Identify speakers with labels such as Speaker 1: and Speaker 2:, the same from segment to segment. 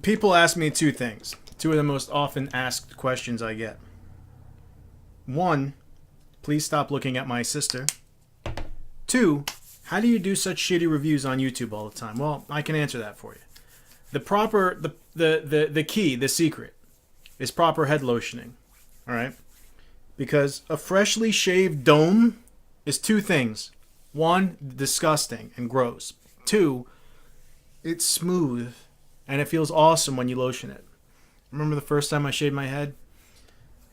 Speaker 1: People ask me two things. Two of the most often asked questions I get. One, please stop looking at my sister. Two, how do you do such shitty reviews on YouTube all the time? Well, I can answer that for you. The key, the secret, is proper head lotioning. Alright? Because a freshly shaved dome is two things. One, disgusting and gross. Two, it's smooth and it feels awesome when you lotion it. Remember the first time I shaved my head?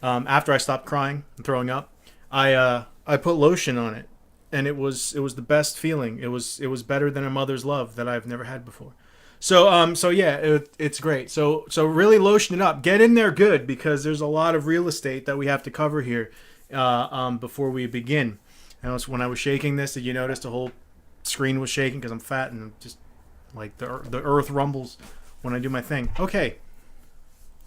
Speaker 1: After I stopped crying and throwing up, I put lotion on it, and it was the best feeling. It was better than a mother's love that I've never had before. So yeah, it's great. So really lotion it up. Get in there good, because there's a lot of real estate that we have to cover here before we begin. And when I was shaking this, did you notice the whole screen was shaking because I'm fat and just like the earth rumbles when I do my thing. Okay.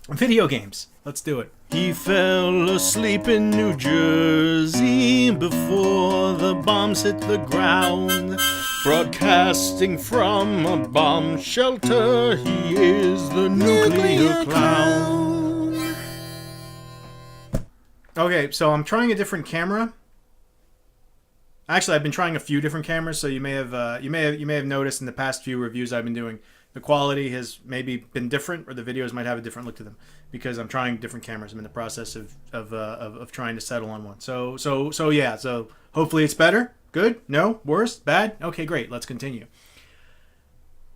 Speaker 1: Video games. Let's do it.
Speaker 2: He fell asleep in New Jersey before the bombs hit the ground. Broadcasting from a bomb shelter, he is the nuclear clown.
Speaker 1: Okay, so I'm trying a different camera. Actually, I've been trying a few different cameras, so you may have noticed in the past few reviews I've been doing, the quality has maybe been different, or the videos might have a different look to them, because I'm trying different cameras. I'm in the process of trying to settle on one. So yeah. So hopefully it's better. Good? No? Worse? Bad? Okay, great. Let's continue.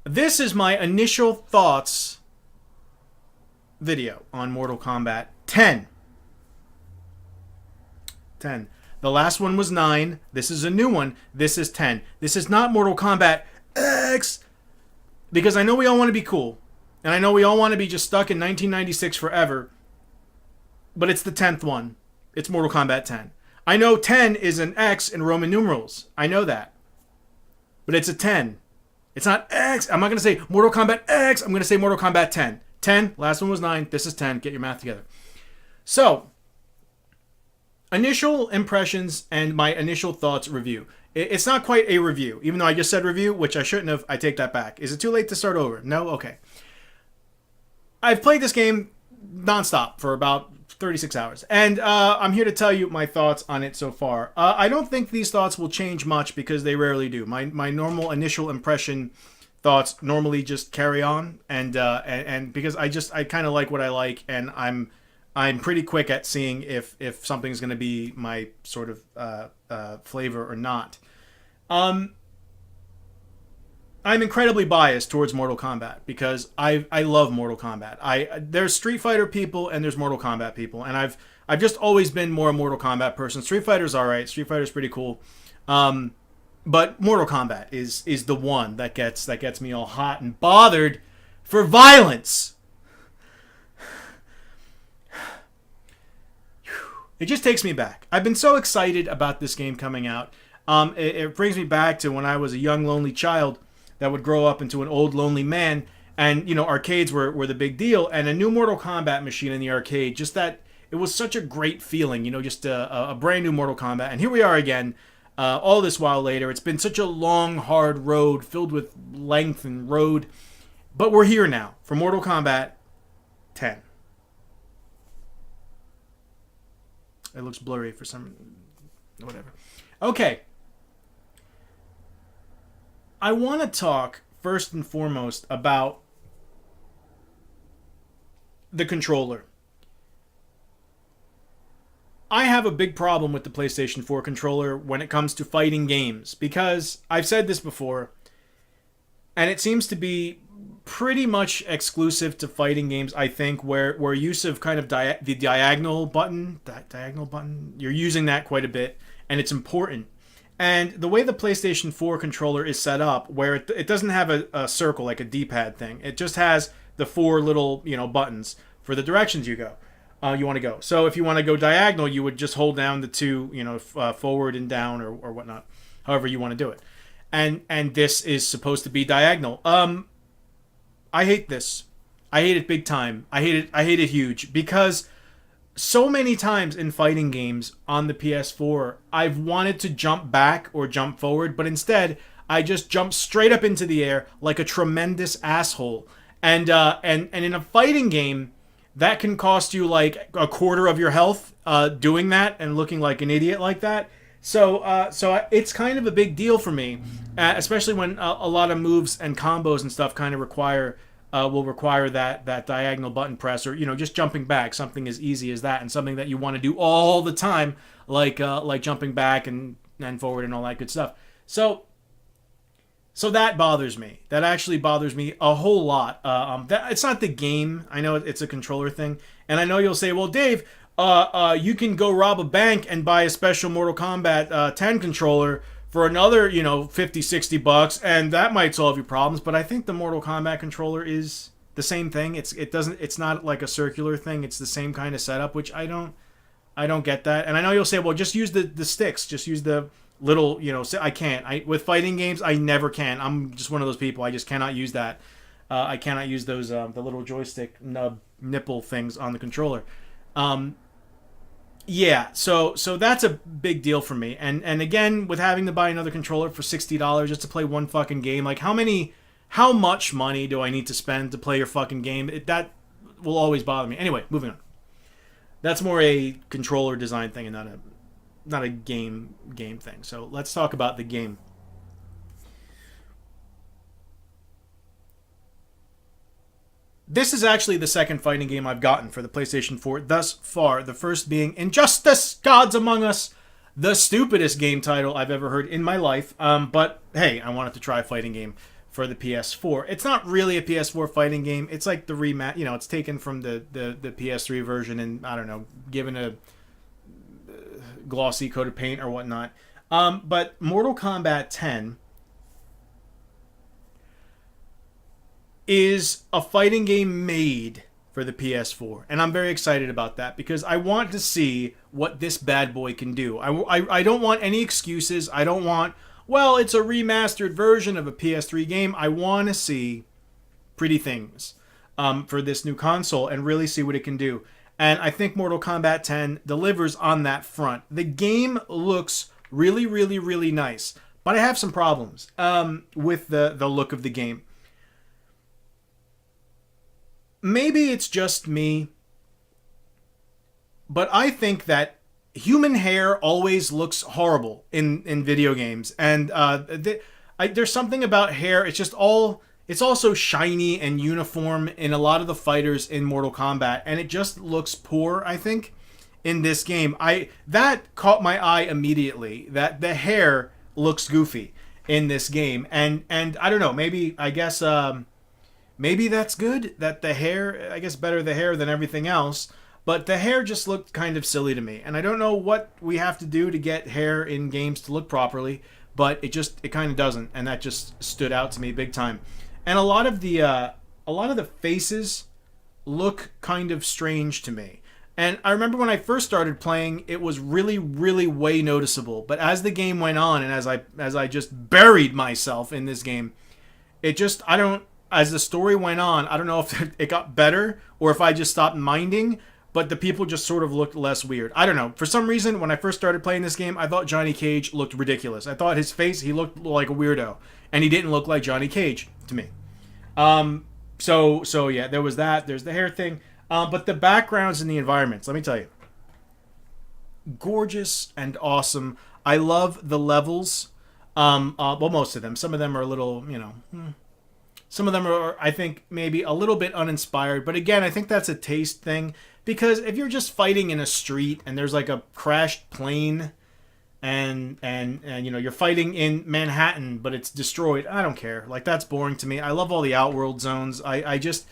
Speaker 1: This is my initial thoughts video on Mortal Kombat 10. 10. The last one was 9. This is a new one. This is 10. This is not Mortal Kombat X. Because I know we all want to be cool. And I know we all want to be just stuck in 1996 forever. But it's the 10th one. It's Mortal Kombat 10. I know 10 is an X in Roman numerals. I know that. But it's a 10. It's not X. I'm not going to say Mortal Kombat X. I'm going to say Mortal Kombat 10. 10. Last one was 9. This is 10. Get your math together. So, initial impressions and my initial thoughts review. It's not quite a review, even though I just said review, which I shouldn't have. I take that back. Is it too late to start over? No? Okay. I've played this game nonstop for about 36 hours, and I'm here to tell you my thoughts on it so far. I don't think these thoughts will change much, because they rarely do. My normal initial impression thoughts normally just carry on, and because I kind of like what I like, and I'm pretty quick at seeing if something's going to be my sort of flavor or not. I'm incredibly biased towards Mortal Kombat, because I love Mortal Kombat. There's Street Fighter people and there's Mortal Kombat people, and I've just always been more a Mortal Kombat person. Street Fighter's alright. Street Fighter's pretty cool. But Mortal Kombat is the one that gets me all hot and bothered for violence. It just takes me back. I've been so excited about this game coming out. It brings me back to when I was a young, lonely child that would grow up into an old, lonely man. And, arcades were the big deal. And a new Mortal Kombat machine in the arcade, just that, it was such a great feeling, just a brand new Mortal Kombat. And here we are again, all this while later. It's been such a long, hard road filled with length and road. But we're here now for Mortal Kombat 10. It looks blurry for some... whatever. Okay. I want to talk, first and foremost, about the controller. I have a big problem with the PlayStation 4 controller when it comes to fighting games, because I've said this before, and it seems to be pretty much exclusive to fighting games, I think, where use of kind of the diagonal button, you're using that quite a bit, and it's important. And the way the PlayStation 4 controller is set up, where it doesn't have a circle like a D-pad thing, it just has the 4 little buttons for the directions you want to go. So if you want to go diagonal, you would just hold down the 2, forward and down or whatnot, however you want to do it. And this is supposed to be diagonal. I hate this. I hate it big time. I hate it huge, because so many times in fighting games on the PS4, I've wanted to jump back or jump forward, but instead I just jump straight up into the air like a tremendous asshole. And in a fighting game, that can cost you like a quarter of your health doing that and looking like an idiot like that. So it's kind of a big deal for me, especially when a lot of moves and combos and stuff kind of will require that diagonal button press, or just jumping back, something as easy as that, and something that you want to do all the time, like jumping back and forward and all that good stuff. So that bothers me. That actually bothers me a whole lot. It's not the game. I know it's a controller thing, and I know you'll say, "Well, Dave, you can go rob a bank and buy a special Mortal Kombat 10 controller for another, $50-$60, and that might solve your problems." But I think the Mortal Kombat controller is the same thing. It's not like a circular thing. It's the same kind of setup, which I don't get that. And I know you'll say, "Well, just use the sticks. Just use the little, I can't. With fighting games, I never can. I'm just one of those people. I just cannot use that. I cannot use those the little joystick nipple things on the controller. Yeah, so that's a big deal for me. And again, with having to buy another controller for $60 just to play one fucking game, like how much money do I need to spend to play your fucking game? That will always bother me. Anyway, moving on. That's more a controller design thing and not a game thing. So let's talk about the game. This is actually the second fighting game I've gotten for the PlayStation 4 thus far. The first being Injustice: Gods Among Us, the stupidest game title I've ever heard in my life. But hey, I wanted to try a fighting game for the PS4. It's not really a PS4 fighting game. It's like the rematch. It's taken from the PS3 version and, I don't know, given a glossy coat of paint or whatnot. But Mortal Kombat 10 is a fighting game made for the PS4, and I'm very excited about that because I want to see what this bad boy can do. I don't want any excuses. I don't want, well, it's a remastered version of a PS3 game. I want to see pretty things for this new console and really see what it can do. And I think Mortal Kombat 10 delivers on that front. The game looks really, really, really nice, but I have some problems with the look of the game. Maybe it's just me, but I think that human hair always looks horrible in video games. And there's something about hair. It's all so shiny and uniform in a lot of the fighters in Mortal Kombat, and it just looks poor, I think, in this game. That caught my eye immediately, that the hair looks goofy in this game. And I don't know, maybe that's good, that the hair, I guess better the hair than everything else, but the hair just looked kind of silly to me. And I don't know what we have to do to get hair in games to look properly, but it kind of doesn't, and that just stood out to me big time. And a lot of the faces look kind of strange to me. And I remember when I first started playing, it was really, really way noticeable. But as the game went on, and as I just buried myself in this game, as the story went on, I don't know if it got better or if I just stopped minding, but the people just sort of looked less weird. I don't know. For some reason, when I first started playing this game, I thought Johnny Cage looked ridiculous. I thought his face, he looked like a weirdo. And he didn't look like Johnny Cage to me. So yeah, there was that. There's the hair thing. But the backgrounds and the environments, let me tell you. Gorgeous and awesome. I love the levels. Well, most of them. Some of them are a little, some of them are, I think, maybe a little bit uninspired. But again, I think that's a taste thing. Because if you're just fighting in a street and there's like a crashed plane and you're fighting in Manhattan but it's destroyed, I don't care. Like, that's boring to me. I love all the Outworld zones. I just...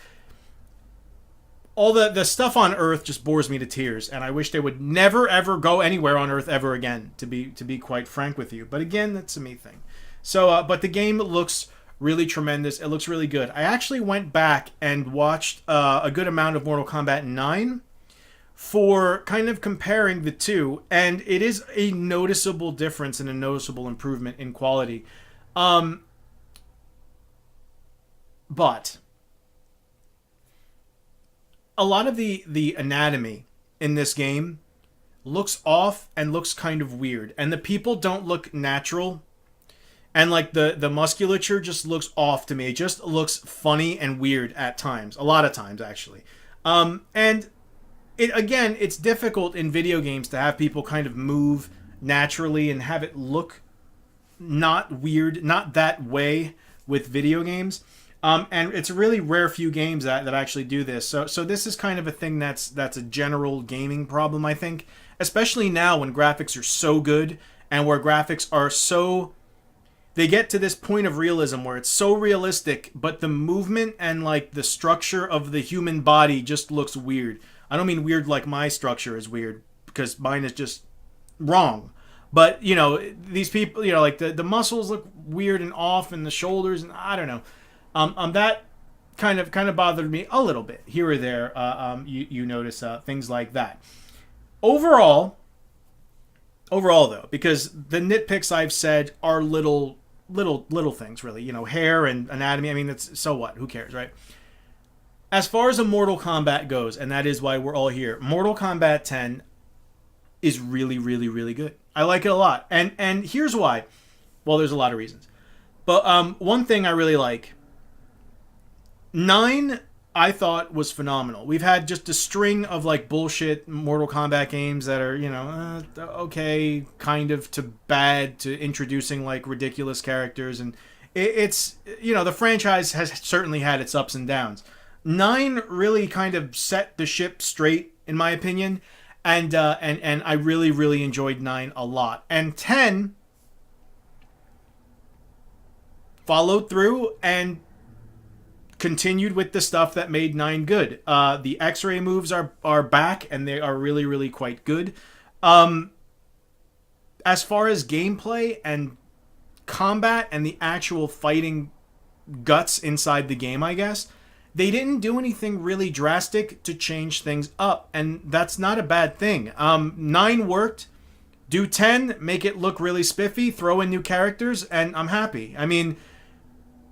Speaker 1: all the stuff on Earth just bores me to tears, and I wish they would never ever go anywhere on Earth ever again, to be quite frank with you. But again, that's a me thing. So, but the game looks really tremendous. It looks really good. I actually went back and watched a good amount of Mortal Kombat 9 for kind of comparing the two, and it is a noticeable difference and a noticeable improvement in quality. But a lot of the anatomy in this game looks off and looks kind of weird, and the people don't look natural. And like the musculature just looks off to me. It just looks funny and weird at times. A lot of times, actually. And it's difficult in video games to have people kind of move naturally and have it look not weird, not that way with video games. And it's a really rare few games that actually do this. So this is kind of a thing that's a general gaming problem, I think. Especially now when graphics are so good and where graphics are so... They get to this point of realism where it's so realistic, but the movement and like the structure of the human body just looks weird. I don't mean weird like my structure is weird, because mine is just wrong. But, you know, these people, you know, like the muscles look weird and off, and the shoulders, and I don't know. That kind of bothered me a little bit here or there. You notice things like that. Overall though, because the nitpicks I've said are little things, really. You know, hair and anatomy. I mean, that's so what? Who cares, right? As far as a Mortal Kombat goes, and that is why we're all here, Mortal Kombat 10 is really, really, really good. I like it a lot. And here's why. Well, there's a lot of reasons. But one thing I really like, 9 I thought was phenomenal. We've had just a string of like bullshit Mortal Kombat games that are, you know, okay, kind of to bad to introducing like ridiculous characters. And it's, you know, the franchise has certainly had its ups and downs. 9 really kind of set the ship straight, in my opinion. And I really, really enjoyed 9 a lot. And 10 followed through and continued with the stuff that made 9 good. The X-ray moves are back, and they are really, really quite good. As far as gameplay and combat and the actual fighting guts inside the game, I guess, they didn't do anything really drastic to change things up, and that's not a bad thing. 9 worked. Do 10, make it look really spiffy, throw in new characters, and I'm happy. I mean,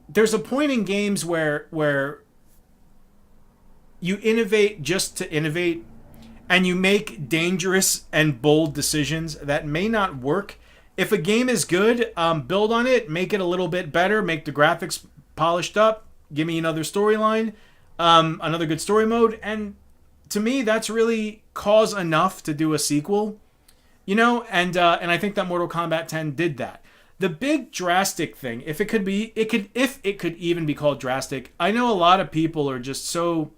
Speaker 1: there's a point in games where you innovate just to innovate, and you make dangerous and bold decisions that may not work. If a game is good, build on it, make it a little bit better, make the graphics polished up, give me another storyline, another good story mode, and to me, that's really cause enough to do a sequel, you know. And I think that Mortal Kombat 10 did that. The big drastic thing, if it could even be called drastic, I know a lot of people are just so,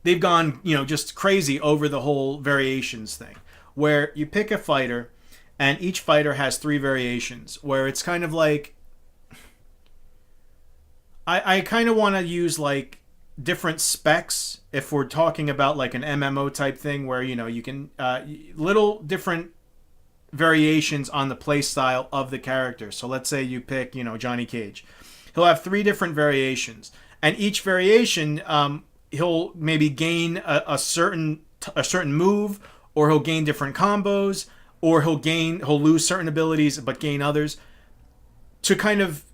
Speaker 1: they've gone, you know, just crazy over the whole variations thing, where you pick a fighter, and each fighter has 3 variations, where it's kind of like, I kind of want to use like different specs if we're talking about like an MMO type thing, where, you know, you can little different variations on the play style of the character. So let's say you pick, you know, Johnny Cage. He'll have 3 different variations, and each variation he'll maybe gain a certain move, or he'll gain different combos, or he'll lose certain abilities but gain others, to kind of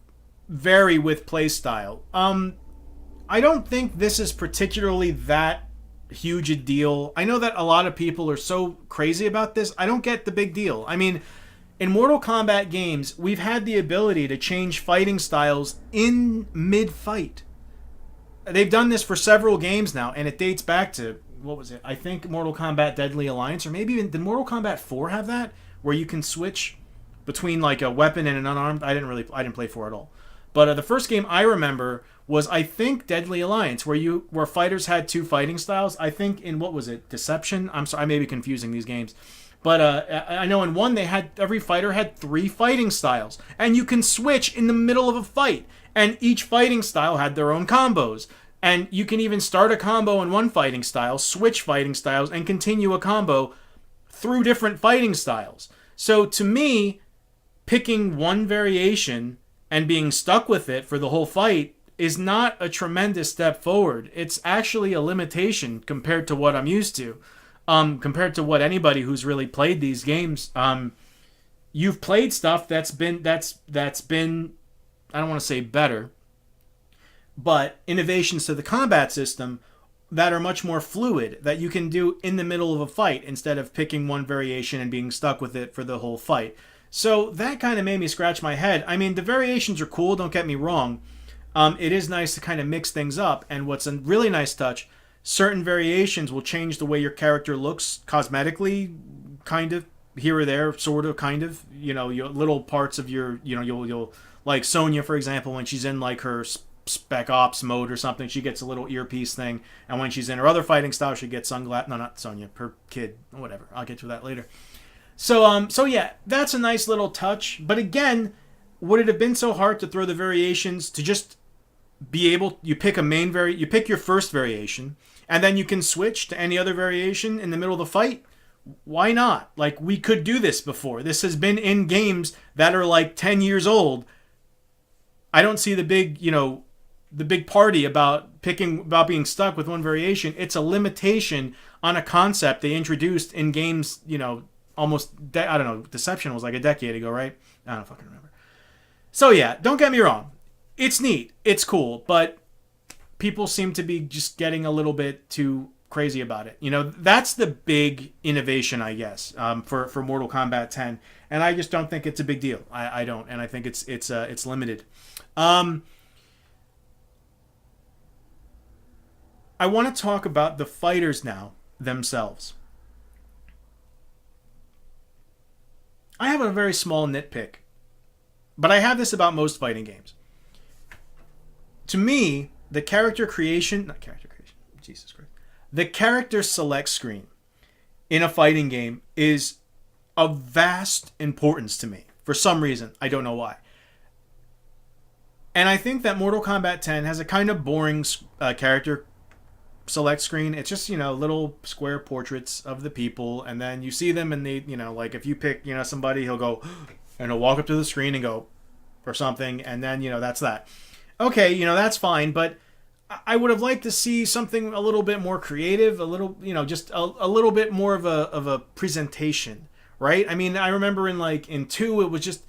Speaker 1: vary with playstyle. I don't think this is particularly that huge a deal. I know that a lot of people are so crazy about this. I don't get the big deal. I mean, in Mortal Kombat games, we've had the ability to change fighting styles in mid-fight. They've done this for several games now, and it dates back to, what was it? I think Mortal Kombat Deadly Alliance, or maybe even, did Mortal Kombat 4 have that? Where you can switch between like a weapon and an unarmed? I didn't play 4 at all. But the first game I remember was, I think, Deadly Alliance, where fighters had 2 fighting styles. I think in, what was it, Deception? I'm sorry, I may be confusing these games. But I know in one, every fighter had 3 fighting styles. And you can switch in the middle of a fight. And each fighting style had their own combos. And you can even start a combo in one fighting style, switch fighting styles, and continue a combo through different fighting styles. So to me, picking one variation and being stuck with it for the whole fight is not a tremendous step forward. It's actually a limitation compared to what I'm used to. Compared to what anybody who's really played these games, you've played stuff that's been, I don't want to say better, but innovations to the combat system that are much more fluid, that you can do in the middle of a fight instead of picking one variation and being stuck with it for the whole fight. So that kind of made me scratch my head. I mean, the variations are cool, don't get me wrong. It is nice to kind of mix things up, and what's a really nice touch, certain variations will change the way your character looks cosmetically, kind of, here or there, sort of, kind of. You know, your little parts of your, you know, you'll like Sonya, for example, when she's in like her spec ops mode or something, she gets a little earpiece thing, and when she's in her other fighting style, she gets sunglasses. No, not Sonya, her kid, whatever. I'll get to that later. So yeah, that's a nice little touch. But again, would it have been so hard to throw the variations to just be able? You pick you pick your first variation, and then you can switch to any other variation in the middle of the fight. Why not? Like, we could do this before. This has been in games that are like 10 years old. I don't see the big party about being stuck with one variation. It's a limitation on a concept they introduced in games, almost, I don't know, Deception was like a decade ago, right? I don't fucking remember. So yeah, don't get me wrong. It's neat. It's cool. But people seem to be just getting a little bit too crazy about it. That's the big innovation, I guess, for Mortal Kombat 10. And I just don't think it's a big deal. I don't. And I think it's limited. I want to talk about the fighters now themselves. I have a very small nitpick, but I have this about most fighting games. To me, the character select screen in a fighting game is of vast importance to me. For some reason, I don't know why. And I think that Mortal Kombat 10 has a kind of boring character select screen. It's just, little square portraits of the people, and then you see them and they, like if you pick, somebody, he'll go and he'll walk up to the screen and go or something, and then, that's that. Okay, that's fine, but I would have liked to see something a little bit more creative, a little, just a little bit more of a presentation, right? I mean, I remember in 2, it was just,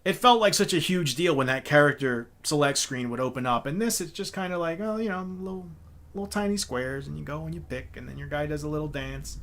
Speaker 1: it felt like such a huge deal when that character select screen would open up, and this, it's just kind of like, little tiny squares, and you go and you pick, and then your guy does a little dance,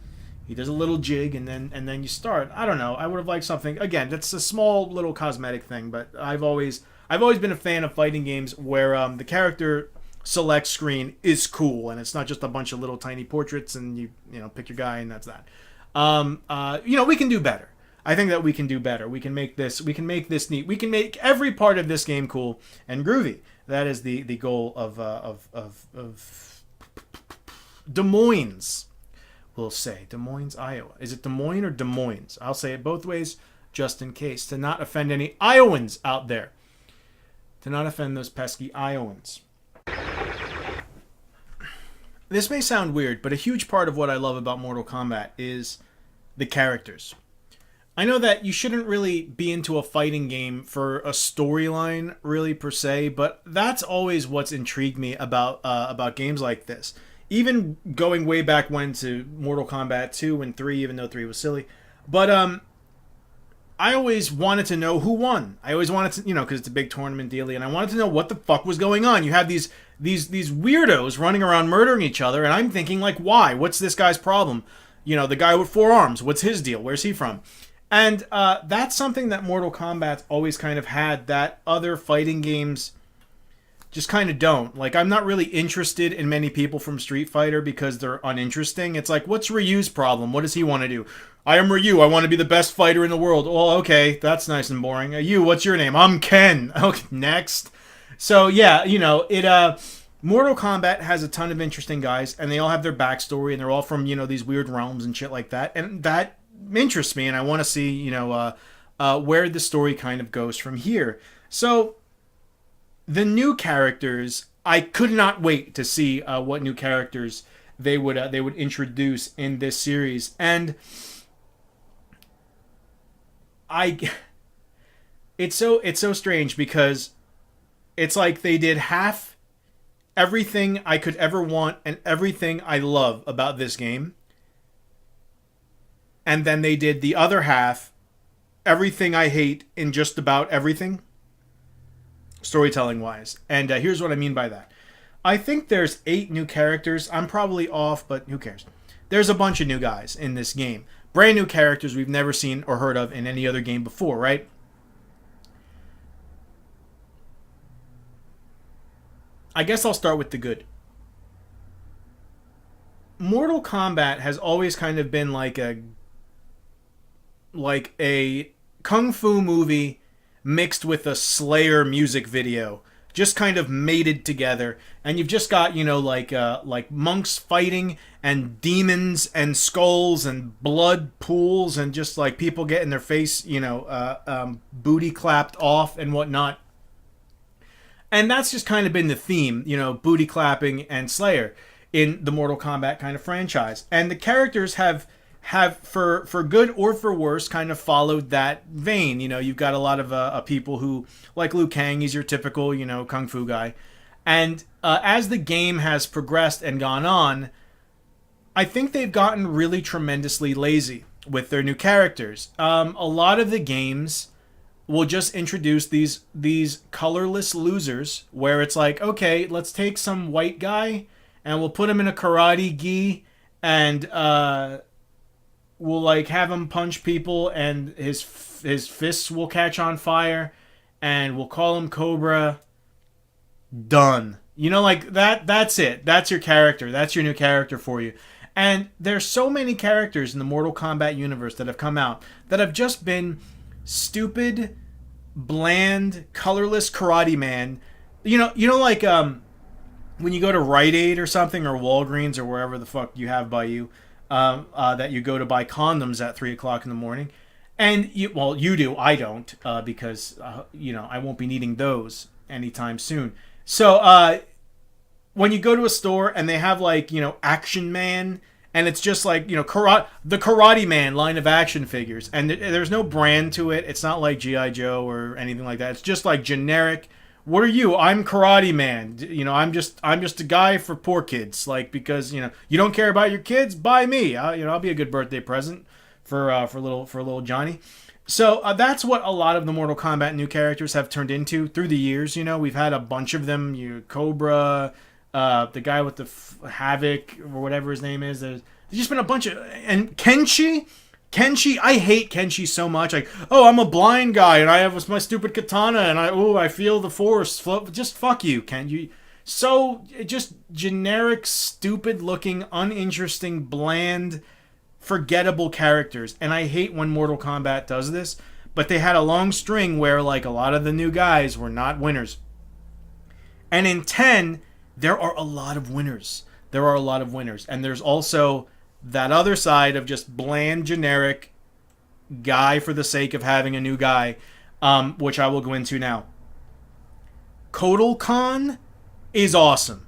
Speaker 1: he does a little jig, and then you start. I don't know. I would have liked something. Again, that's a small little cosmetic thing, but I've always been a fan of fighting games where the character select screen is cool, and it's not just a bunch of little tiny portraits, and you pick your guy, and that's that. We can do better. I think that we can do better. We can make this neat. We can make every part of this game cool and groovy. That is the goal of Des Moines, we'll say. Des Moines, Iowa. Is it Des Moines or Des Moines? I'll say it both ways just in case, to not offend any Iowans out there. To not offend those pesky Iowans. This may sound weird, but a huge part of what I love about Mortal Kombat is the characters. I know that you shouldn't really be into a fighting game for a storyline, really, per se, but that's always what's intrigued me about games like this. Even going way back when to Mortal Kombat 2 and 3, even though 3 was silly. But I always wanted to know who won. I always wanted to, because it's a big tournament dealie, and I wanted to know what the fuck was going on. You have these weirdos running around murdering each other, and I'm thinking, like, why? What's this guy's problem? The guy with 4 arms, what's his deal? Where's he from? And that's something that Mortal Kombat's always kind of had that other fighting games just kind of don't. Like, I'm not really interested in many people from Street Fighter because they're uninteresting. It's like, what's Ryu's problem? What does he want to do? I am Ryu. I want to be the best fighter in the world. Oh, okay. That's nice and boring. You, what's your name? I'm Ken. Okay, next. So, yeah, Mortal Kombat has a ton of interesting guys, and they all have their backstory, and they're all from, these weird realms and shit like that. And that interests me, and I want to see, where the story kind of goes from here. So, the new characters, I could not wait to see what new characters they would introduce in this series, and it's so strange because it's like they did half everything I could ever want and everything I love about this game, and then they did the other half, everything I hate in just about everything, storytelling-wise. And here's what I mean by that. I think there's 8 new characters. I'm probably off, but who cares? There's a bunch of new guys in this game. brand new characters we've never seen or heard of in any other game before, right? I guess I'll start with the good. Mortal Kombat has always kind of been like a kung fu movie mixed with a Slayer music video, just kind of mated together. And you've just got, you know, like monks fighting and demons and skulls and blood pools and just like people getting their face, you know, booty clapped off and whatnot. And that's just kind of been the theme, you know, booty clapping and Slayer in the Mortal Kombat kind of franchise. And the characters have for good or for worse kind of followed that vein. You know, you've got a lot of people who, like Liu Kang, he's your typical, you know, kung fu guy. And as the game has progressed and gone on, I think they've gotten really tremendously lazy with their new characters. A lot of the games will just introduce these colorless losers where it's like, okay, let's take some white guy and we'll put him in a karate gi and we'll like have him punch people and his fists will catch on fire and we'll call him Cobra. Done. You know, like that's it. That's your character. That's your new character for you. And there's so many characters in the Mortal Kombat universe that have come out that have just been stupid, bland, colorless karate man. You know, like when you go to Rite Aid or something, or Walgreens, or wherever the fuck you have by you, that you go to buy condoms at 3 o'clock in the morning, and you do, I don't, because you know, I won't be needing those anytime soon. So when you go to a store and they have like, you know, Action Man. And it's just like, you know, the Karate Man line of action figures. And there's no brand to it. It's not like G.I. Joe or anything like that. It's just like generic. What are you? I'm Karate Man. You know, I'm just a guy for poor kids. Like, because, you know, you don't care about your kids? Buy me. You know, I'll be a good birthday present for little Johnny. So that's what a lot of the Mortal Kombat new characters have turned into through the years. You know, we've had a bunch of them. Cobra... the guy with the Havoc or whatever his name is. There's just been a bunch of... And Kenshi, I hate Kenshi so much. Like, oh, I'm a blind guy and I have my stupid katana and I feel the force. Just fuck you, Ken. So just generic, stupid looking, uninteresting, bland, forgettable characters. And I hate when Mortal Kombat does this. But they had a long string where like a lot of the new guys were not winners. And in 10... there are a lot of winners. And there's also that other side of just bland, generic guy for the sake of having a new guy, which I will go into now. Kotal Khan is awesome.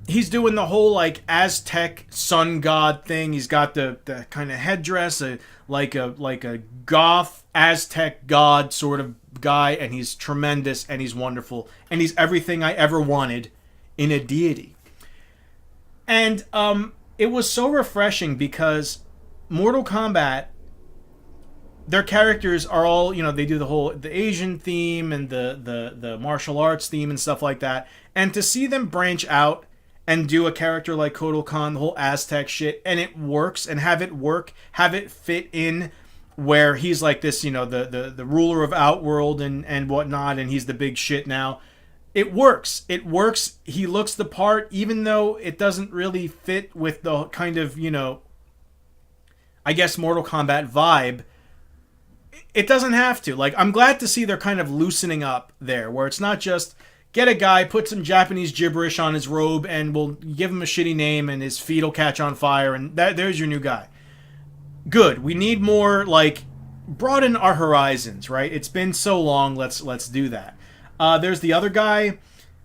Speaker 1: He's doing the whole like Aztec sun god thing. He's got the kind of headdress, like a goth Aztec god sort of guy, and he's tremendous and he's wonderful and he's everything I ever wanted in a deity. And it was so refreshing because Mortal Kombat, their characters are all, you know, they do the Asian theme and the martial arts theme and stuff like that. And to see them branch out and do a character like Kotal Khan, the whole Aztec shit, and it works, and have it fit in where he's like this, you know, the ruler of Outworld and whatnot, and he's the big shit now. It works. He looks the part, even though it doesn't really fit with the kind of, you know, I guess Mortal Kombat vibe. It doesn't have to. Like, I'm glad to see they're kind of loosening up there, where it's not just get a guy, put some Japanese gibberish on his robe, and we'll give him a shitty name, and his feet will catch on fire, and there's your new guy. Good. We need more, like, broaden our horizons, right? It's been so long, let's do that. There's the other guy,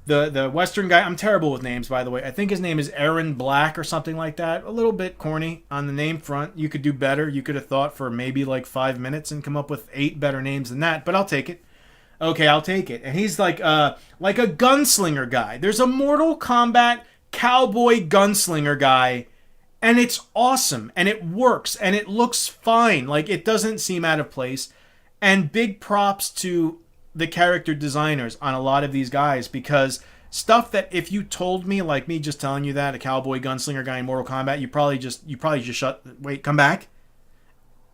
Speaker 1: the Western guy. I'm terrible with names, by the way. I think his name is Aaron Black or something like that. A little bit corny on the name front. You could do better. You could have thought for maybe like 5 minutes and come up with 8 better names than that, but I'll take it. Okay, I'll take it. And he's like a gunslinger guy. There's a Mortal Kombat cowboy gunslinger guy, and it's awesome, and it works, and it looks fine. Like, it doesn't seem out of place. And big props to the character designers on a lot of these guys, because stuff that if you told me, like me just telling you that, a cowboy gunslinger guy in Mortal Kombat, you probably just come back.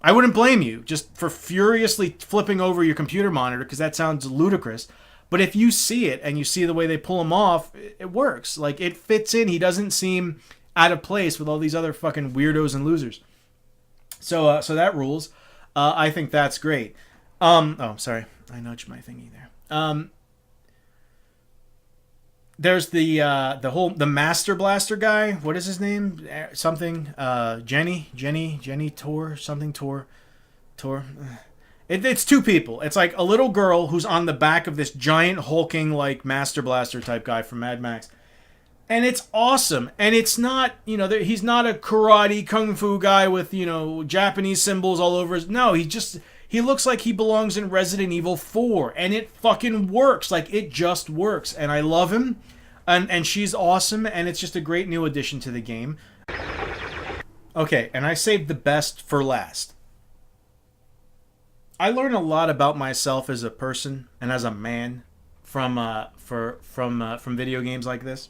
Speaker 1: I wouldn't blame you just for furiously flipping over your computer monitor because that sounds ludicrous. But if you see it and you see the way they pull him off, it works. Like, it fits in. He doesn't seem out of place with all these other fucking weirdos and losers. So that rules. I think that's great. Oh, sorry. I nudged my thingy there. There's the Master Blaster guy. What is his name? Something. Jenny Tor. Something Tor. It's two people. It's like a little girl who's on the back of this giant hulking like Master Blaster type guy from Mad Max. And it's awesome. And it's not, he's not a karate kung fu guy with, Japanese symbols all over his... No, he looks like he belongs in Resident Evil 4. And it fucking works. Like, it just works. And I love him. And she's awesome. And it's just a great new addition to the game. Okay, and I saved the best for last. I learn a lot about myself as a person and as a man from video games like this.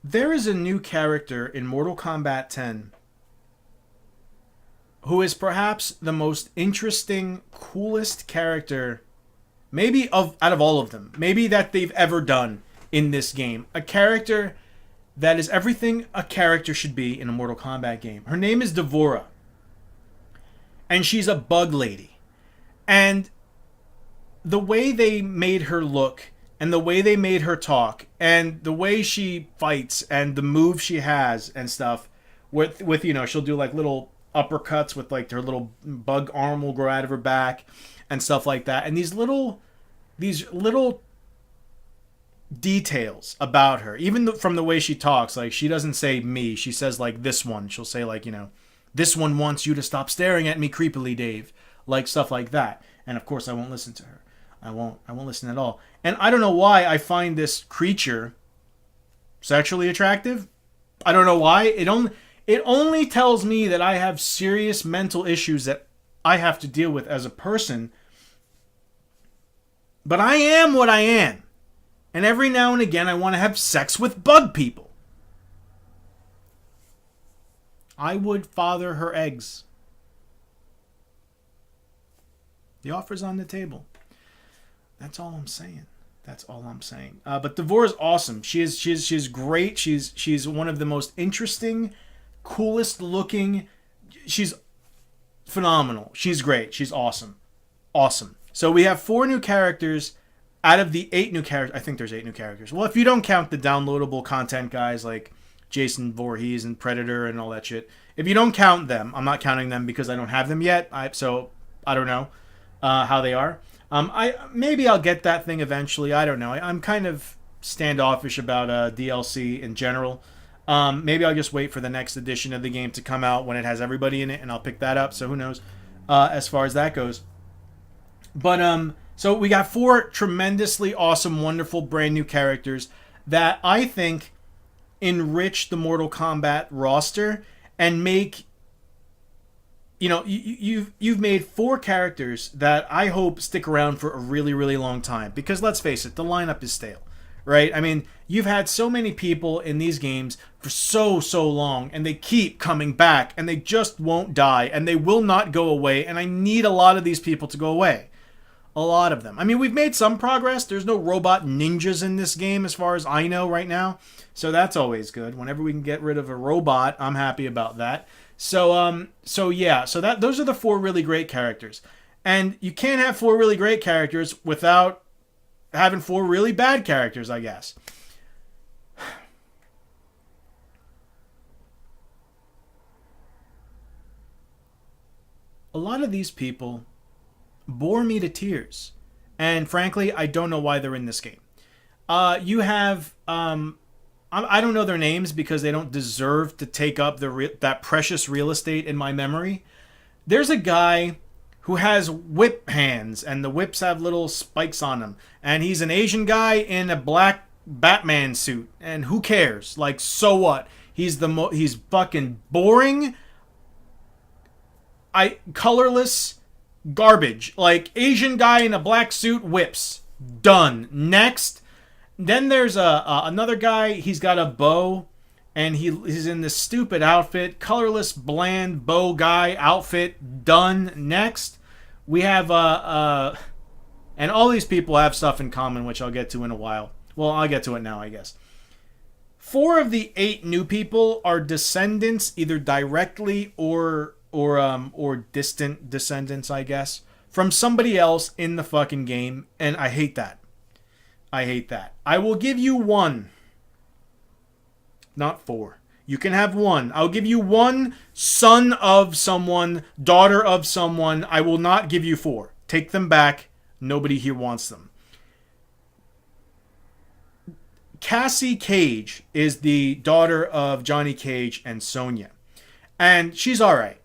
Speaker 1: There is a new character in Mortal Kombat 10 who is perhaps the most interesting, coolest character, maybe out of all of them, maybe that they've ever done in this game. A character that is everything a character should be in a Mortal Kombat game. Her name is Devorah. And she's a bug lady. And the way they made her look, and the way they made her talk, and the way she fights, and the moves she has and stuff, with she'll do like little uppercuts with like her little bug arm will grow out of her back and stuff like that. And these little details about her, even from the way she talks, like she doesn't say me, she says like this one. She'll say like, this one wants you to stop staring at me creepily, Dave. Like stuff like that. And of course I won't listen to her. I won't listen at all. And I don't know why I find this creature sexually attractive. I don't know why. It only tells me that I have serious mental issues that I have to deal with as a person. But I am what I am. And every now and again I want to have sex with bug people. I would father her eggs. The offer's on the table. That's all I'm saying. But Devorah's awesome. She's great. She's one of the most interesting, coolest looking. She's phenomenal. She's great. She's awesome. So we have 4 new characters out of the 8 new characters. I think there's 8 new characters. Well, if you don't count the downloadable content guys like Jason Voorhees and Predator and all that shit. If you don't count them, I'm not counting them because I don't have them yet. So I don't know how they are. Maybe I'll get that thing eventually. I don't know. I'm kind of standoffish about DLC in general. Maybe I'll just wait for the next edition of the game to come out when it has everybody in it, and I'll pick that up. So who knows as far as that goes. But so we got 4 tremendously awesome, wonderful, brand new characters that I think enrich the Mortal Kombat roster and make... you've made 4 characters that I hope stick around for a really, really long time. Because let's face it, the lineup is stale, right? I mean, you've had so many people in these games for so long, and they keep coming back, and they just won't die, and they will not go away, and I need a lot of these people to go away. A lot of them. I mean, we've made some progress. There's no robot ninjas in this game as far as I know right now. So that's always good. Whenever we can get rid of a robot, I'm happy about that. So those are the 4 really great characters. And you can't have 4 really great characters without having 4 really bad characters, I guess. A lot of these people bore me to tears. And frankly, I don't know why they're in this game. You have... I don't know their names because they don't deserve to take up that precious real estate in my memory. There's a guy who has whip hands, and the whips have little spikes on them. And he's an Asian guy in a black Batman suit. And who cares? Like, so what? He's fucking boring. Colorless, garbage. Like, Asian guy in a black suit, whips. Done. Next. Then there's another guy. He's got a bow, and he's in this stupid outfit. Colorless, bland bow guy outfit. Done. Next. We have and all these people have stuff in common, which I'll get to in a while. Well, I'll get to it now, I guess. 4 of the 8 new people are descendants, either directly or distant descendants, I guess, from somebody else in the fucking game, and I hate that. I hate that. I will give you 1, not 4. You can have 1. I'll give you 1 son of someone, daughter of someone. I will not give you 4. Take them back. Nobody here wants them. Cassie Cage is the daughter of Johnny Cage and Sonya. And she's alright.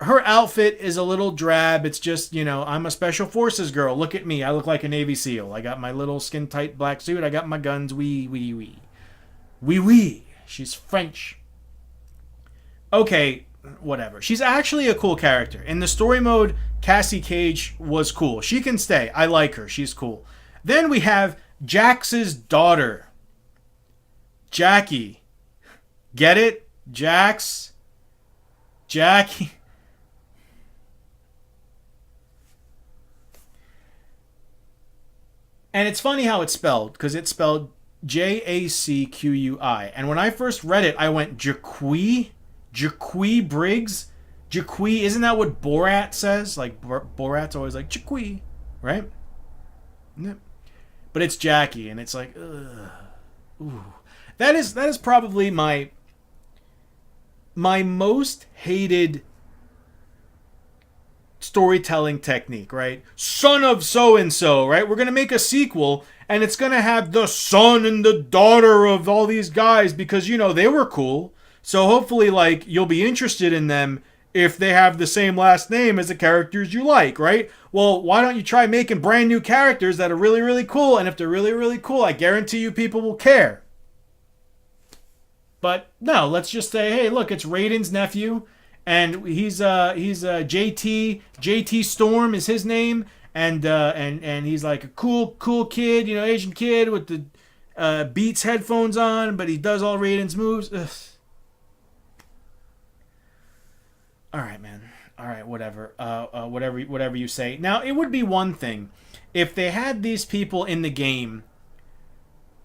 Speaker 1: Her outfit is a little drab. It's just, I'm a special forces girl. Look at me. I look like a Navy SEAL. I got my little skin-tight black suit. I got my guns. Wee, wee, wee. Wee, wee. She's French. Okay, whatever. She's actually a cool character. In the story mode, Cassie Cage was cool. She can stay. I like her. She's cool. Then we have Jax's daughter. Jackie. Get it? Jax. Jackie. And it's funny how it's spelled, because it's spelled Jacqui. And when I first read it, I went, Jaqui? Jaqui Briggs? Jaqui, isn't that what Borat says? Like, Borat's always like, Jaqui, right? Yep. But it's Jackie, and it's like, ugh. Ooh. That is probably my most hated storytelling technique, right? Son of so-and-so, right? We're going to make a sequel, and it's going to have the son and the daughter of all these guys because, they were cool. So hopefully, you'll be interested in them if they have the same last name as the characters you like, right? Well, why don't you try making brand new characters that are really, really cool? And if they're really, really cool, I guarantee you people will care. But no, let's just say, hey, look, it's Raiden's nephew, and he's JT Storm is his name, and he's like a cool kid, Asian kid with the Beats headphones on, but he does all Raiden's moves. Ugh. All right, man. All right, whatever. Whatever you say. Now, it would be one thing if they had these people in the game.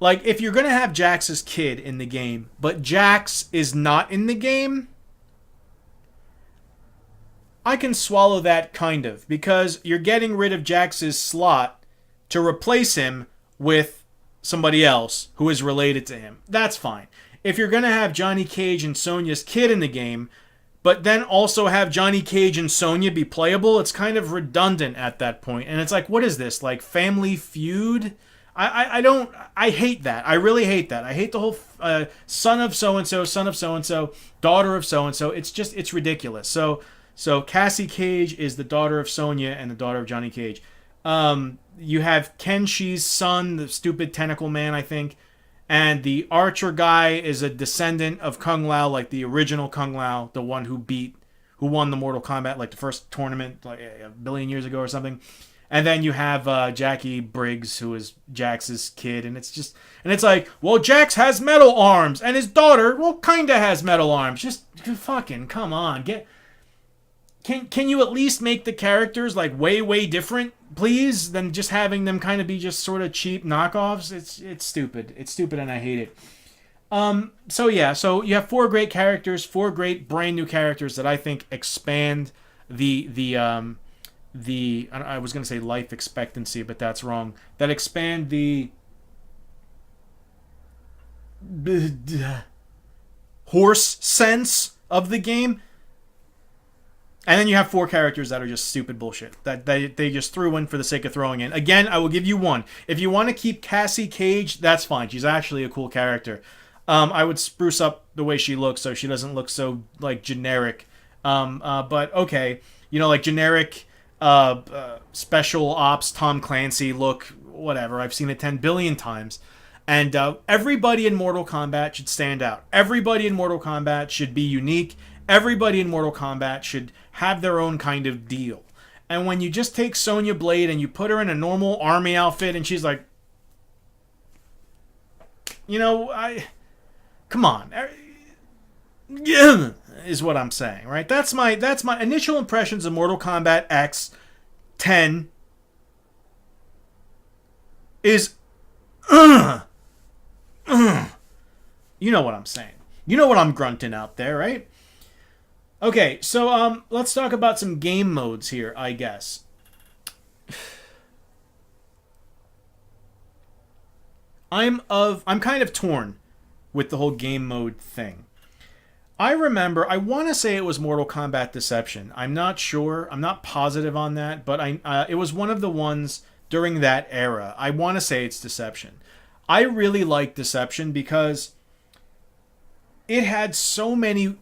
Speaker 1: Like, if you're going to have Jax's kid in the game, but Jax is not in the game, I can swallow that kind of, because you're getting rid of Jax's slot to replace him with somebody else who is related to him. That's fine. If you're going to have Johnny Cage and Sonya's kid in the game, but then also have Johnny Cage and Sonya be playable, it's kind of redundant at that point. And it's like, what is this? Like, Family Feud? I hate that. I really hate that. I hate the whole son of so-and-so, daughter of so-and-so. It's ridiculous. So Cassie Cage is the daughter of Sonya and the daughter of Johnny Cage. You have Kenshi's son, the stupid tentacle man, I think. And the archer guy is a descendant of Kung Lao, like the original Kung Lao, the one who won the Mortal Kombat, like the first tournament, like a billion years ago or something. And then you have Jackie Briggs, who is Jax's kid, and it's like, well, Jax has metal arms, and his daughter, well, kinda has metal arms. Just fucking come on, Can you at least make the characters like way different, please, than just having them kind of be just sort of cheap knockoffs? It's stupid. It's stupid, and I hate it. So you have 4 great characters, 4 great brand new characters that I think expand the I was going to say life expectancy, but that's wrong. That expand the horse sense of the game. And then you have 4 characters that are just stupid bullshit that they just threw in for the sake of throwing in. Again, I will give you 1. If you want to keep Cassie Cage, that's fine. She's actually a cool character. I would spruce up the way she looks so she doesn't look so like generic. But okay, like generic special ops Tom Clancy look, whatever. I've seen it 10 billion times. And everybody in Mortal Kombat should stand out. Everybody in Mortal Kombat should be unique. Everybody in Mortal Kombat should have their own kind of deal. And when you just take Sonya Blade and you put her in a normal army outfit and she's like, come on. Is what I'm saying, right? That's my initial impressions of Mortal Kombat X 10 is you know what I'm saying. You know what I'm grunting out there, right? Okay, so let's talk about some game modes here, I guess. I'm kind of torn with the whole game mode thing. I want to say it was Mortal Kombat Deception. I'm not sure. I'm not positive on that, but it was one of the ones during that era. I want to say it's Deception. I really liked Deception because it had so many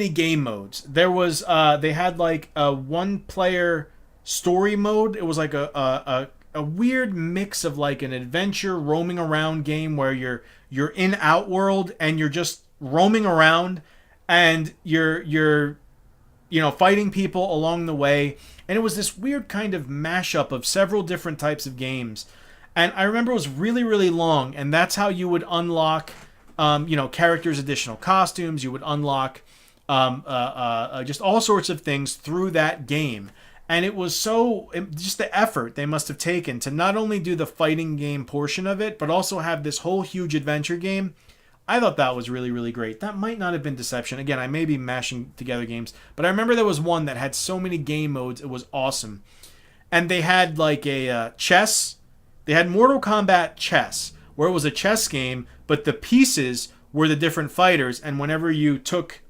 Speaker 1: game modes. There was they had like a one-player story mode. It was like a weird mix of like an adventure roaming around game where you're in Outworld and you're just roaming around and you're fighting people along the way. And it was this weird kind of mashup of several different types of games. And I remember it was really, really long, and that's how you would unlock characters' additional costumes. You would unlock just all sorts of things through that game. And it was just the effort they must have taken to not only do the fighting game portion of it, but also have this whole huge adventure game. I thought that was really, really great. That might not have been Deception. Again, I may be mashing together games, but I remember there was one that had so many game modes. It was awesome. And they had like a chess. They had Mortal Kombat Chess, where it was a chess game, but the pieces were the different fighters, and whenever you took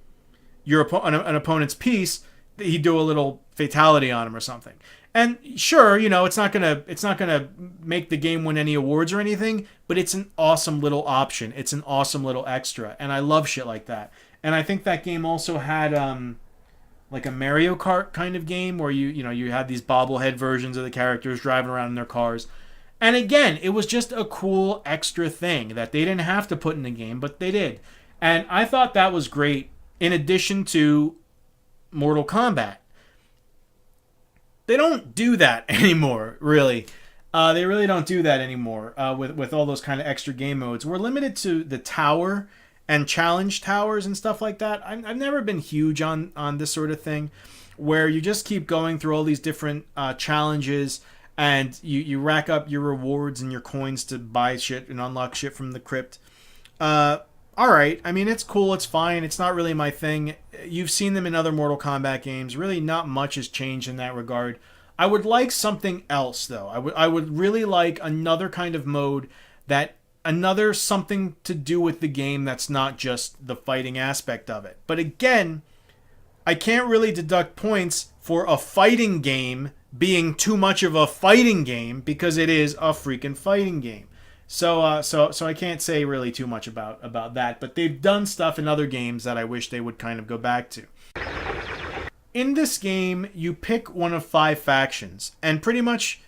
Speaker 1: an opponent's piece, he'd do a little fatality on him or something. And sure, it's not gonna make the game win any awards or anything, but it's an awesome little option. It's an awesome little extra, and I love shit like that. And I think that game also had like a Mario Kart kind of game where you had these bobblehead versions of the characters driving around in their cars. And again, it was just a cool extra thing that they didn't have to put in the game, but they did. And I thought that was great in addition to Mortal Kombat. They don't do that anymore, really. They really don't do that anymore with all those kind of extra game modes. We're limited to the tower and challenge towers and stuff like that. I've never been huge on this sort of thing where you just keep going through all these different challenges and you rack up your rewards and your coins to buy shit and unlock shit from the crypt. Alright, I mean, it's cool, it's fine, it's not really my thing. You've seen them in other Mortal Kombat games. Really not much has changed in that regard. I would like something else, though. I would really like another kind of mode another something to do with the game that's not just the fighting aspect of it. But again, I can't really deduct points for a fighting game being too much of a fighting game because it is a freaking fighting game. So I can't say really too much about that, but they've done stuff in other games that I wish they would kind of go back to. In this game, you pick one of 5 factions, and pretty much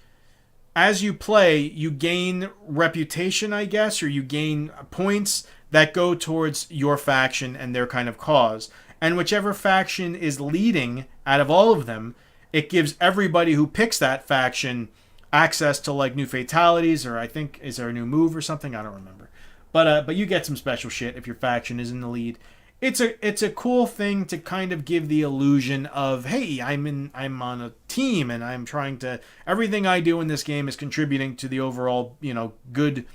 Speaker 1: as you play, you gain reputation, I guess, or you gain points that go towards your faction and their kind of cause. And whichever faction is leading out of all of them, it gives everybody who picks that faction access to like new fatalities, or I think is there a new move or something? I don't remember. But you get some special shit if your faction is in the lead. It's a cool thing to kind of give the illusion of, hey, I'm on a team and I'm trying to, everything I do in this game is contributing to the overall, good,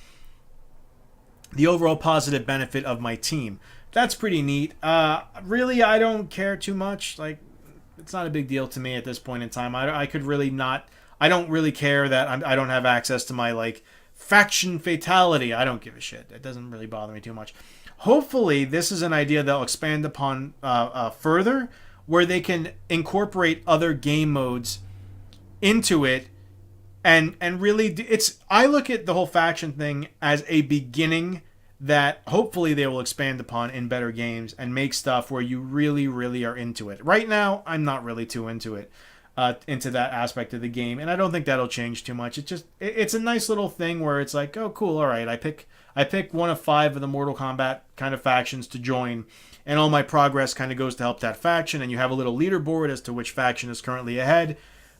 Speaker 1: the overall positive benefit of my team. That's pretty neat. Really, I don't care too much. Like, it's not a big deal to me at this point in time. I could really not. I don't really care that I don't have access to my like faction fatality. I don't give a shit. It doesn't really bother me too much. Hopefully, this is an idea they'll expand upon further, where they can incorporate other game modes into it, and really, I look at the whole faction thing as a beginning that hopefully they will expand upon in better games and make stuff where you really, really are into it. Right now, I'm not really too into it, into that aspect of the game, and I don't think that'll change too much. It's a nice little thing where it's like, oh, cool, all right, I pick one of 5 of the Mortal Kombat kind of factions to join, and all my progress kind of goes to help that faction, and you have a little leaderboard as to which faction is currently ahead.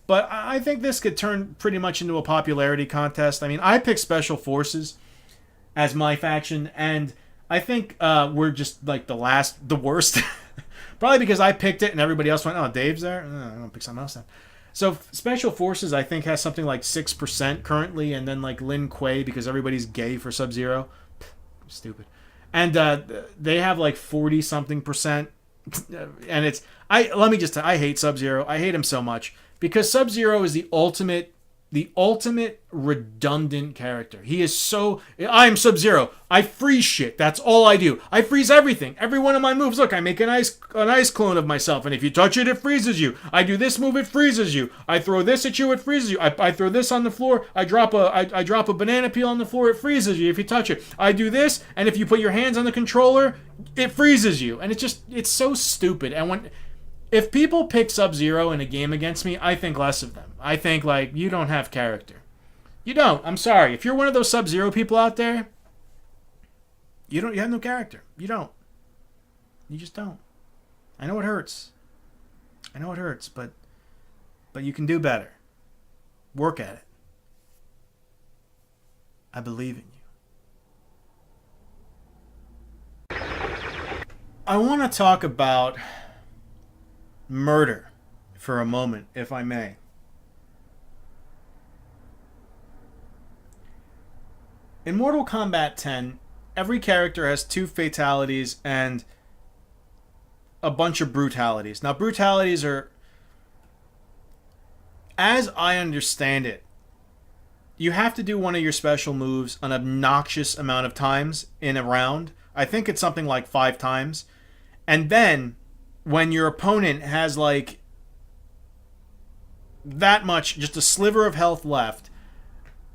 Speaker 1: But I think this could turn pretty much into a popularity contest. I mean, I picked Special Forces as my faction, and I think we're just like the worst. Probably because I picked it and everybody else went, oh, Dave's there? I'm going to pick something else then. So Special Forces, I think, has something like 6% currently, and then like Lin Kuei, because everybody's gay for Sub-Zero. Stupid. And they have like 40-something%. And it's... I hate Sub-Zero. I hate him so much. Because Sub-Zero is the ultimate redundant character. He is so... I am Sub-Zero. I freeze shit. That's all I do. I freeze everything. Every one of my moves. Look, I make an ice clone of myself, and if you touch it, it freezes you. I do this move, it freezes you. I throw this at you, it freezes you. I throw this on the floor. I drop a banana peel on the floor, it freezes you if you touch it. I do this, and if you put your hands on the controller, it freezes you. And it's so stupid. And if people pick Sub-Zero in a game against me, I think less of them. I think, like, you don't have character. You don't. I'm sorry. If you're one of those Sub-Zero people out there, you have no character. You don't. You just don't. I know it hurts. But you can do better. Work at it. I believe in you. I want to talk about murder for a moment, if I may. In Mortal Kombat 10, every character has 2 fatalities and a bunch of brutalities. Now, brutalities are, as I understand it, you have to do one of your special moves an obnoxious amount of times in a round. I think it's something like 5 times. And then, when your opponent has like that much, just a sliver of health left,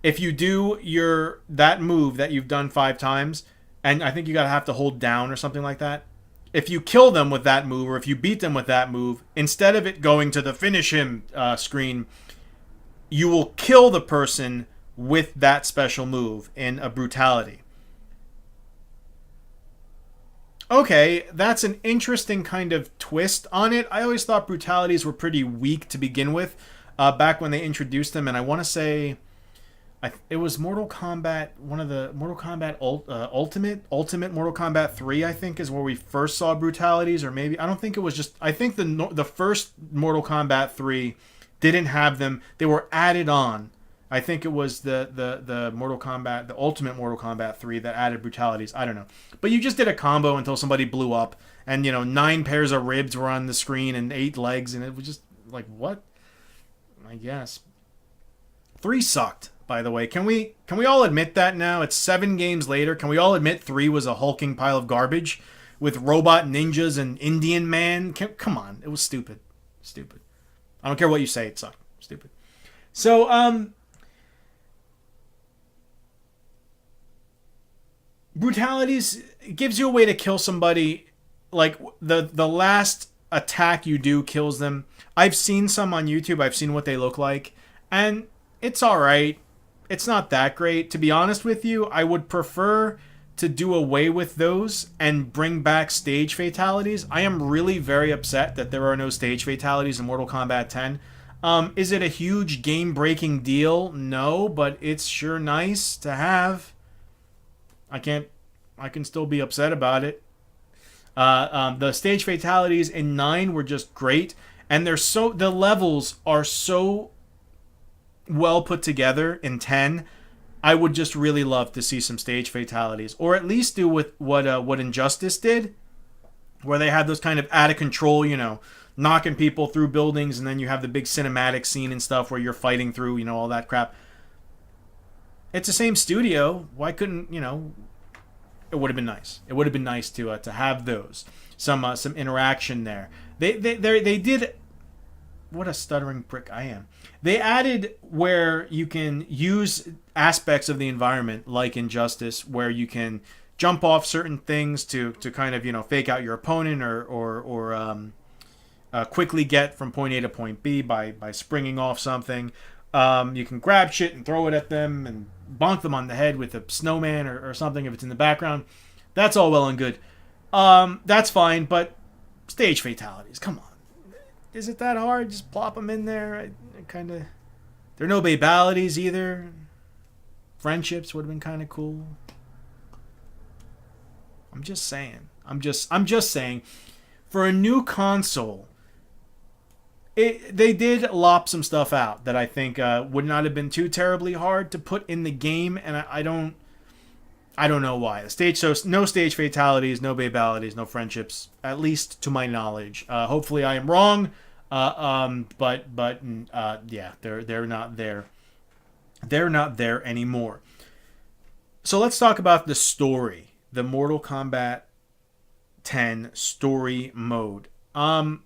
Speaker 1: if you do that move that you've done 5 times, and I think you gotta have to hold down or something like that, if you kill them with that move, or if you beat them with that move, instead of it going to the finish him screen, you will kill the person with that special move in a brutality. Okay, that's an interesting kind of twist on it. I always thought brutalities were pretty weak to begin with, back when they introduced them, and I want to say it was Mortal Kombat, one of the Mortal Kombat Ultimate Mortal Kombat 3, I think, is where we first saw brutalities, or maybe, I don't think it was just, I think the first Mortal Kombat 3 didn't have them. They were added on. I think it was the Mortal Kombat, the Ultimate Mortal Kombat 3 that added brutalities. I don't know. But you just did a combo until somebody blew up, and 9 pairs of ribs were on the screen and 8 legs, and it was just like, what? I guess. 3 sucked, by the way. Can we all admit that now? It's 7 games later. Can we all admit 3 was a hulking pile of garbage with robot ninjas and Indian man? Come on. It was stupid. Stupid. I don't care what you say. It sucked. Stupid. So, brutalities gives you a way to kill somebody. Like, the last attack you do kills them. I've seen some on YouTube. I've seen what they look like. And it's alright. It's not that great. To be honest with you, I would prefer to do away with those and bring back stage fatalities. I am really very upset that there are no stage fatalities in Mortal Kombat 10. Is it a huge game-breaking deal? No, but it's sure nice to have. I can still be upset about it. The stage fatalities in 9 were just great, and the levels are so well put together in 10. I would just really love to see some stage fatalities, or at least do with what Injustice did, where they had those kind of out of control, knocking people through buildings, and then you have the big cinematic scene and stuff where you're fighting through, all that crap. It's the same studio. Why couldn't, it would have been nice. It would have been nice to have those, some interaction there. They did. What a stuttering prick I am. They added where you can use aspects of the environment, like Injustice, where you can jump off certain things to kind of fake out your opponent, or quickly get from point A to point B by springing off something. You can grab shit and throw it at them and bonk them on the head with a snowman or something if it's in the background. That's all well and good. That's fine, but stage fatalities, come on. is it that hard? Just plop them in there. I kind of. There are no Babalities either. Friendships would have been kind of cool. I'm just saying. I'm just saying. For a new console, they did lop some stuff out that I think would not have been too terribly hard to put in the game, and I don't know why. No stage fatalities, no Babalities, no friendships, at least to my knowledge. Hopefully, I am wrong. But yeah, they're not there. They're not there anymore. So let's talk about the story, the Mortal Kombat 10 story mode. It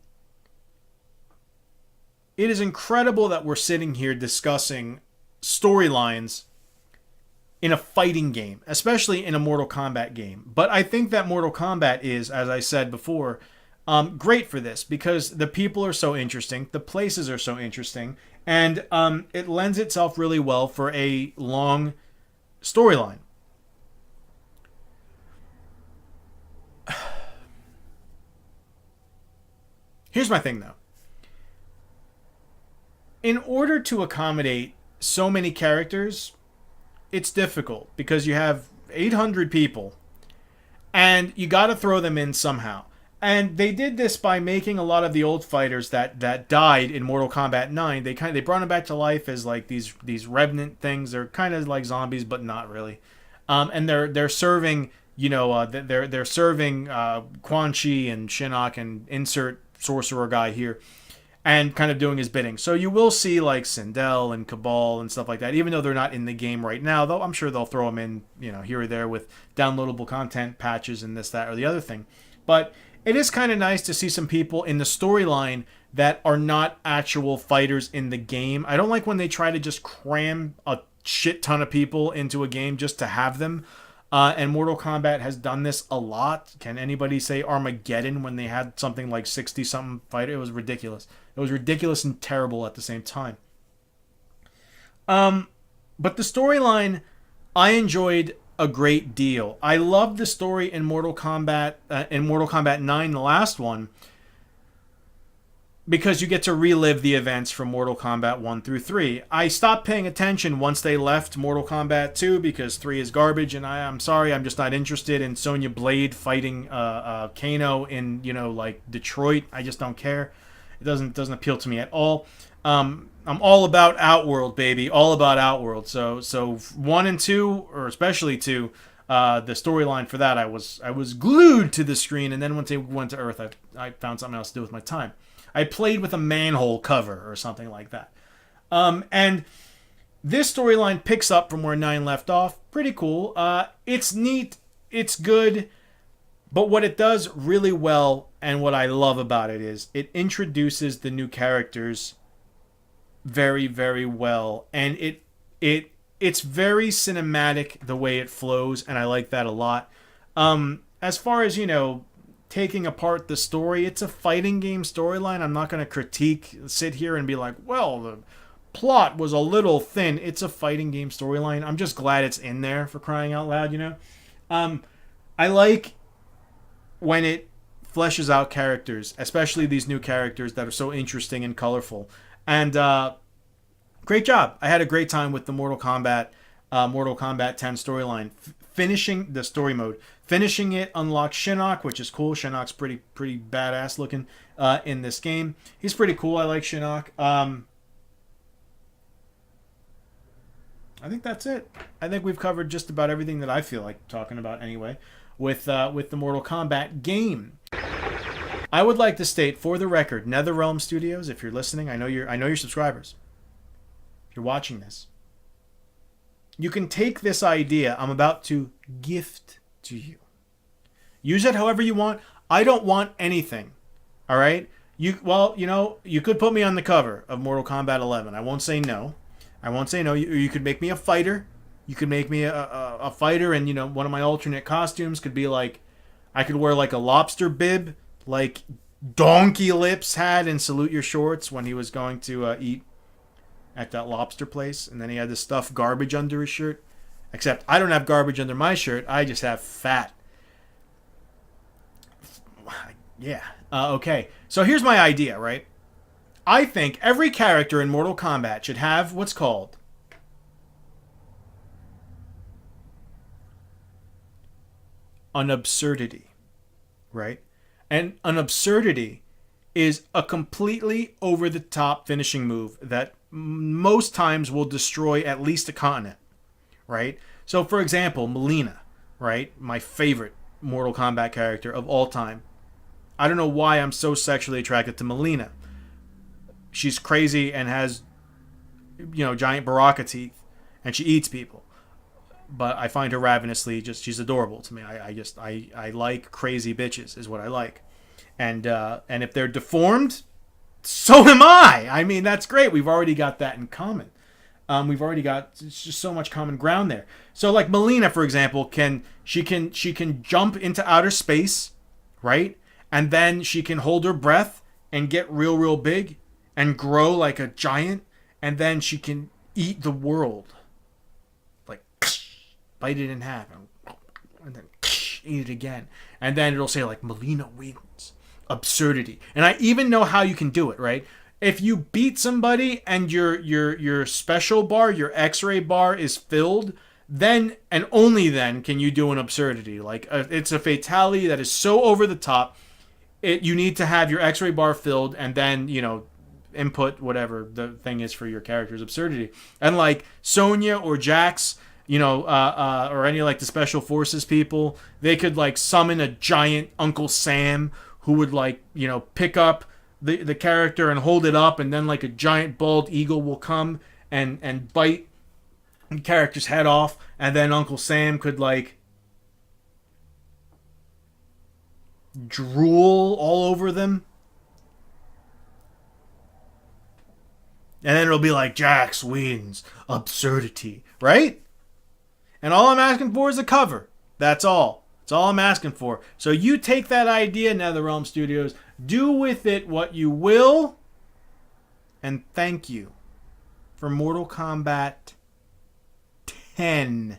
Speaker 1: is incredible that we're sitting here discussing storylines in a fighting game, especially in a Mortal Kombat game. But I think that Mortal Kombat is, as I said before, great for this because the people are so interesting, the places are so interesting, and it lends itself really well for a long storyline. Here's my thing, though. In order to accommodate so many characters, it's difficult because you have 800 people and you got to throw them in somehow. And they did this by making a lot of the old fighters that died in Mortal Kombat 9. They brought them back to life as like these revenant things. They're kind of like zombies, but not really. And they're serving, they're serving Quan Chi and Shinnok and insert sorcerer guy here, and kind of doing his bidding. So you will see like Sindel and Cabal and stuff like that, even though they're not in the game right now. Though I'm sure they'll throw them in, here or there with downloadable content patches and this, that, or the other thing. But it is kind of nice to see some people in the storyline that are not actual fighters in the game. I don't like when they try to just cram a shit ton of people into a game just to have them. And Mortal Kombat has done this a lot. Can anybody say Armageddon when they had something like 60-something fighter? It was ridiculous. It was ridiculous and terrible at the same time. But the storyline, I enjoyed a great deal. I loved the story in Mortal Kombat 9, the last one, because you get to relive the events from Mortal Kombat 1 through 3. I stopped paying attention once they left Mortal Kombat 2 because 3 is garbage, and I'm sorry, I'm just not interested in Sonya Blade fighting Kano in, like Detroit. I just don't care. It doesn't appeal to me at all. I'm all about Outworld, baby. All about Outworld. So 1 and 2, or especially 2, the storyline for that, I was glued to the screen, and then once they went to Earth, I found something else to do with my time. I played with a manhole cover or something like that. And this storyline picks up from where 9 left off. Pretty cool. It's neat. It's good. But what it does really well, and what I love about it, is it introduces the new characters very, very well. And it's very cinematic the way it flows, and I like that a lot. As far as, taking apart the story, it's a fighting game storyline. I'm not going to sit here and be like, well, the plot was a little thin. It's a fighting game storyline. I'm just glad it's in there, for crying out loud, I like when it fleshes out characters, especially these new characters that are so interesting and colorful. And great job. I had a great time with the Mortal Kombat 10 storyline. Finishing the story mode. Finishing it unlocks Shinnok, which is cool. Shinnok's pretty badass looking in this game. He's pretty cool. I like Shinnok. I think that's it. I think we've covered just about everything that I feel like talking about anyway with the Mortal Kombat game. I would like to state for the record, NetherRealm Studios, if you're listening, I know you're subscribers. If you're watching this, you can take this idea I'm about to gift to you. Use it however you want. I don't want anything. All right? You could put me on the cover of Mortal Kombat 11. I won't say no. You could make me a fighter. You could make me a fighter, and one of my alternate costumes could be like, I could wear like a lobster bib, like Donkey Lips had in Salute Your Shorts when he was going to eat at that lobster place, and then he had this stuffed garbage under his shirt. Except I don't have garbage under my shirt. I just have fat. Yeah. Okay. So here's my idea, right? I think every character in Mortal Kombat should have what's called an absurdity, right? And an absurdity is a completely over-the-top finishing move that most times will destroy at least a continent, right? So, for example, Molina, right? My favorite Mortal Kombat character of all time. I don't know why I'm so sexually attracted to Molina. She's crazy and has, giant Baraka teeth, and she eats people. But I find her ravenously she's adorable to me. I like crazy bitches is what I like. And if they're deformed, so am I. I mean, that's great. We've already got that in common. We've already got just so much common ground there. So like Molina, for example, can jump into outer space, right? And then she can hold her breath and get real big and grow like a giant, and then she can eat the world. Like bite it in half and then eat it again. And then it'll say like Molina wins. Absurdity. And I even know how you can do it, right? If you beat somebody and your special bar, your X-ray bar is filled, then and only then can you do an absurdity. Like it's a fatality that is so over the top. You need to have your X-ray bar filled, and then input whatever the thing is for your character's absurdity. And like Sonya or Jax, or any like the special forces people, they could like summon a giant Uncle Sam who would like pick up the character and hold it up, and then like a giant bald eagle will come and bite the character's head off, and then Uncle Sam could like drool all over them, and then it'll be like Jax wins absurdity, right? And all I'm asking for is a cover. That's all. That's all I'm asking for. So you take that idea, NetherRealm Studios, do with it what you will, and thank you for Mortal Kombat 10.